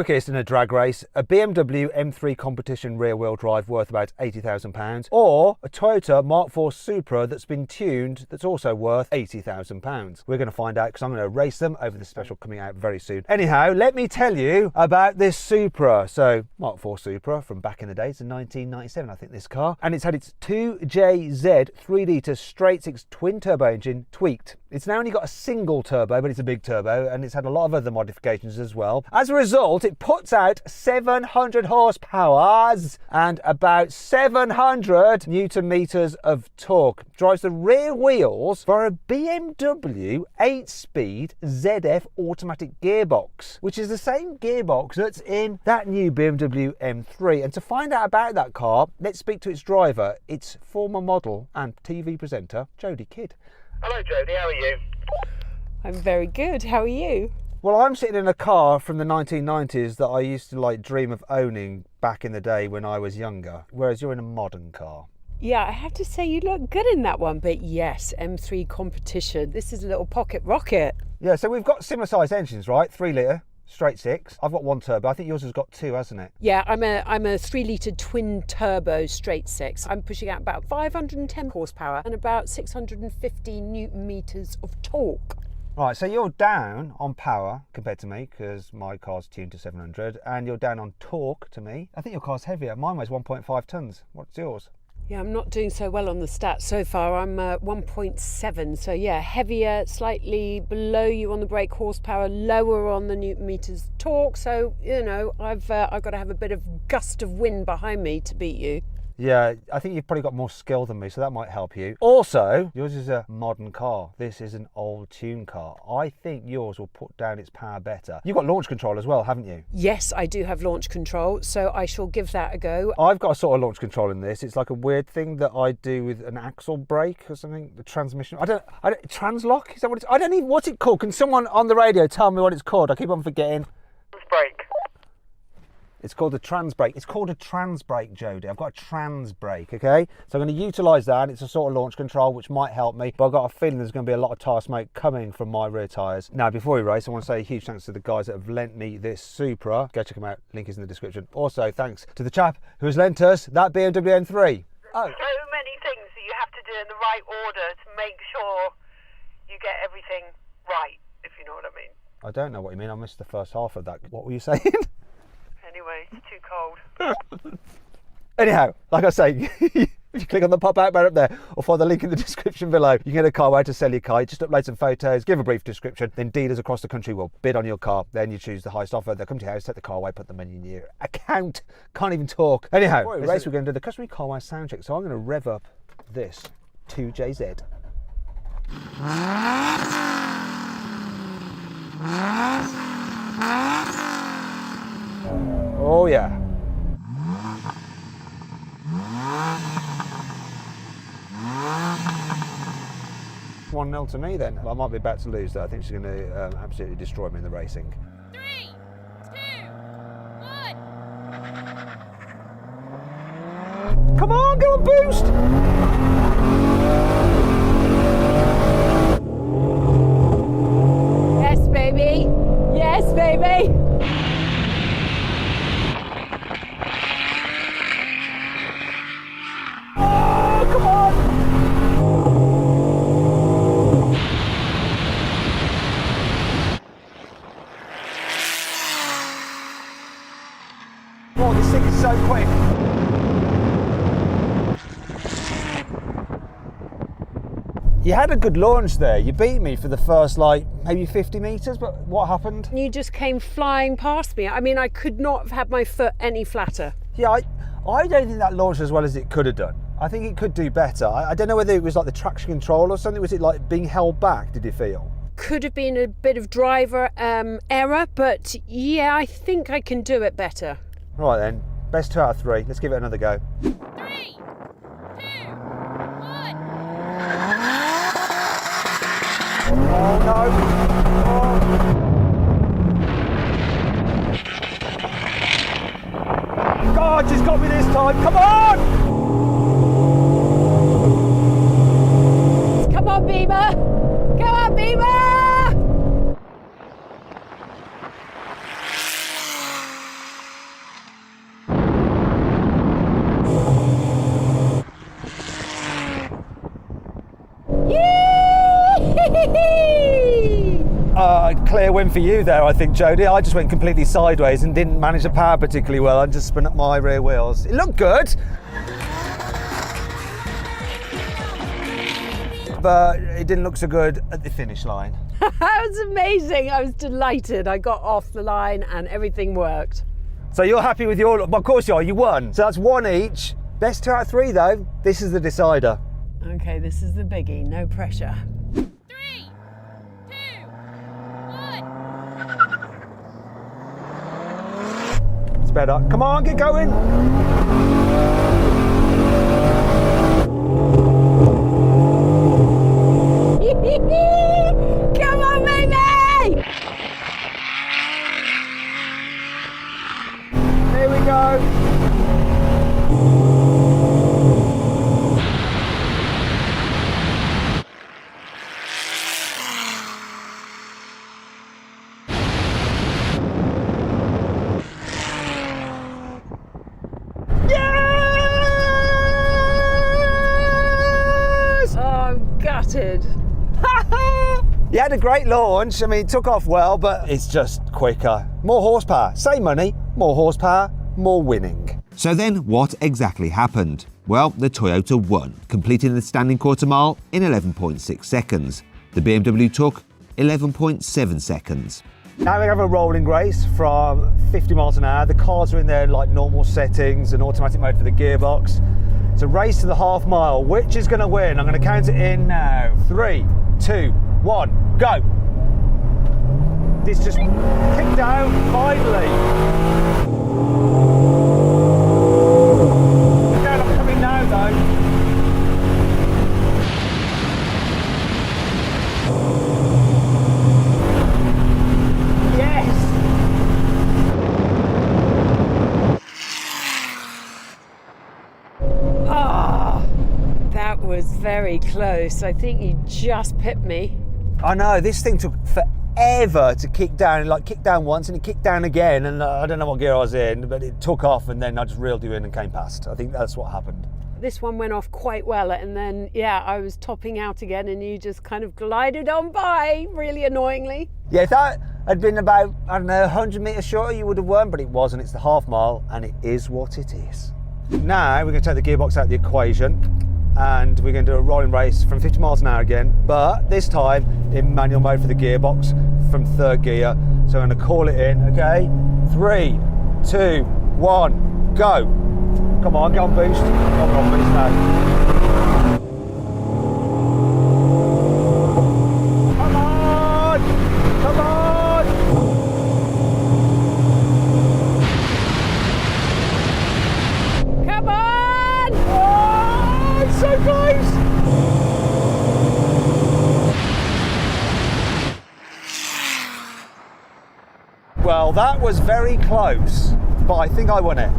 quickest in a drag race, a BMW M3 competition rear-wheel drive worth about £80,000, or a Toyota Mk4 Supra that's been tuned that's also worth £80,000? We're going to find out because I'm going to race them over the special coming out very soon. Anyhow, let me tell you about this Supra. So, Mk4 Supra from back in the day, it's a 1997, I think, this car, and it's had its 2JZ 3-litre straight-six twin-turbo engine tweaked. It's now only got a single turbo, but it's a big turbo, and it's had a lot of other modifications as well. As a result, it puts out 700 horsepower and about 700 newton meters of torque. Drives the rear wheels for a BMW 8-speed ZF automatic gearbox, which is the same gearbox that's in that new BMW M3. And to find out about that car, let's speak to its driver, its former model and TV presenter, Jodie Kidd. Hello Jodie, how are you? I'm very good, how are you? Well, I'm sitting in a car from the 1990s that I used to dream of owning back in the day when I was younger, whereas you're in a modern car. Yeah, I have to say you look good in that one, but yes, M3 competition. This is a little pocket rocket. Yeah, so we've got similar size engines, right? 3-litre. Straight six. I've got one turbo. I think yours has got two, hasn't it? Yeah, I'm a 3-litre twin turbo straight six. I'm pushing out about 510 horsepower and about 650 newton meters of torque. Right, so you're down on power compared to me because my car's tuned to 700, and you're down on torque to me. I think your car's heavier. Mine weighs 1.5 tons. What's yours? Yeah, I'm not doing so well on the stats so far. I'm 1.7, so yeah, heavier, slightly below you on the brake horsepower, lower on the newton meters torque. So you know, I've got to have a bit of gust of wind behind me to beat you. Yeah, I think you've probably got more skill than me, so that might help you. Also, yours is a modern car. This is an old tune car. I think yours will put down its power better. You've got launch control as well, haven't you? Yes, I do have launch control, so I shall give that a go. I've got a sort of launch control in this. It's like a weird thing that I do with an axle brake or something, the transmission. I don't translock? Is that what it's, I don't even, what's it called? Can someone on the radio tell me what it's called? I keep on forgetting. Brake. It's called a trans brake. It's called a trans brake, Jodie. I've got a trans brake, okay? So I'm going to utilise that. It's a sort of launch control, which might help me, but I've got a feeling there's going to be a lot of tyre smoke coming from my rear tyres. Now, before we race, I want to say a huge thanks to the guys that have lent me this Supra. Go check them out. Link is in the description. Also, thanks to the chap who has lent us that BMW M3. Oh. So many things that you have to do in the right order to make sure you get everything right, if you know what I mean. I don't know what you mean. I missed the first half of that. What were you saying? Anyway, it's too cold. Anyhow, like I say, if you click on the pop-out banner up there or find the link in the description below, you can get a car way to sell your car. You just upload some photos, give a brief description, then dealers across the country will bid on your car. Then you choose the highest offer. They'll come to your house, take the car away, put the money in your account. Can't even talk. Anyhow, before we race, we're going to do the customary car wise sound check. So I'm going to rev up this 2JZ. Oh yeah. 1-0 to me then. I might be about to lose though. I think she's going to absolutely destroy me in the racing. 3, 2, 1. Come on, go on, boost! Yes, baby. Yes, baby. Oh, this thing is so quick. You had a good launch there. You beat me for the first, maybe 50 metres, but what happened? You just came flying past me. I mean, I could not have had my foot any flatter. Yeah, I don't think that launched as well as it could have done. I think it could do better. I don't know whether it was like the traction control or something. Was it like being held back, did you feel? Could have been a bit of driver error, but yeah, I think I can do it better. Right then, best 2 out of 3. Let's give it another go. 3, 2, 1. Oh no! Oh. God, she's got me this time. Come on! Come on, Beamer! Come on, Beamer! clear win for you there, I think, Jodie. I just went completely sideways and didn't manage to power particularly well. I just spun up my rear wheels. It looked good, but it didn't look so good at the finish line. That was amazing. I was delighted. I got off the line and everything worked. So you're happy with your... Well, of course you are. You won. So that's 1 each. Best 2 out of 3, though. This is the decider. Okay, this is the biggie. No pressure. 3, 2, 1. It's better. Come on, get going. Come on, baby! Here we go. Yes! Oh, I'm gutted. You had a great launch. I mean, it took off well, but it's just quicker. More horsepower, same money, more horsepower, more winning. So then what exactly happened? Well, the Toyota won, completing the standing quarter mile in 11.6 seconds. The BMW took 11.7 seconds. Now we have a rolling race from 50 miles an hour. The cars are in their like normal settings and automatic mode for the gearbox. It's a race to the half mile. Which is going to win? I'm going to count it in now. 3, 2, 1, go. This just kicked out finally. They're not coming now though. Yes. That was very close. I think you just pipped me. I know, this thing took forever to kick down. Like kicked down once and it kicked down again, and I don't know what gear I was in, but it took off and then I just reeled you in and came past. I think that's what happened. This one went off quite well, and then, yeah, I was topping out again and you just kind of glided on by, really annoyingly. Yeah, if that had been about, I don't know, 100 metres shorter, you would have won, but it wasn't. It's the half mile, and it is what it is. Now we're going to take the gearbox out of the equation, and we're going to do a rolling race from 50 miles an hour again, but this time in manual mode for the gearbox from 3rd gear. So I'm going to call it in, okay? 3, 2, 1, go. Come on, get on boost. Come on boost now. Come on! Come on! Come on! Oh, it's so close! Well, that was very close, but I think I won it.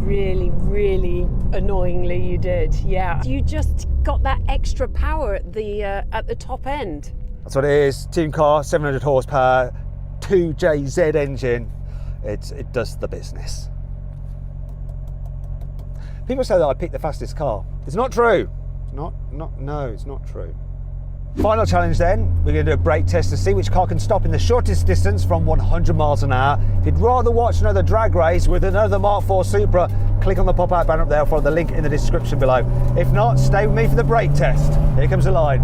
Really, really annoyingly you did, yeah. You just got that extra power at the top end. That's what it is. Team car, 700 horsepower, 2JZ engine. It does the business. People say that I picked the fastest car. It's not true. No, it's not true. Final challenge then, we're going to do a brake test to see which car can stop in the shortest distance from 100 miles an hour. If you'd rather watch another drag race with another Mk4 Supra, click on the pop-out banner up there or follow the link in the description below. If not, stay with me for the brake test. Here comes the line.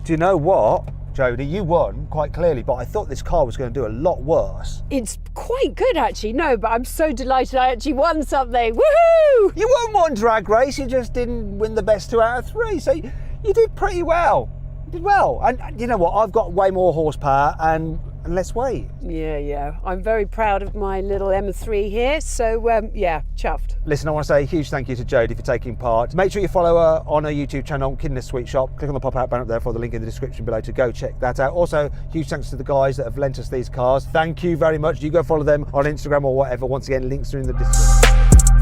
Do you know what? Jodie, you won quite clearly, but I thought this car was going to do a lot worse. It's quite good actually, no, but I'm so delighted I actually won something. Woohoo! You won one drag race, you just didn't win the best 2 out of 3, so you did pretty well. You did well. And you know what, I've got way more horsepower and less weight. Yeah. I'm very proud of my little M3 here, so yeah, chuffed. Listen, I want to say a huge thank you to Jodie for taking part. Make sure you follow her on her YouTube channel, Kid in a Sweet Shop. Click on the pop-out banner up there for the link in the description below to go check that out. Also, huge thanks to the guys that have lent us these cars. Thank you very much. You go follow them on Instagram or whatever. Once again, links are in the description.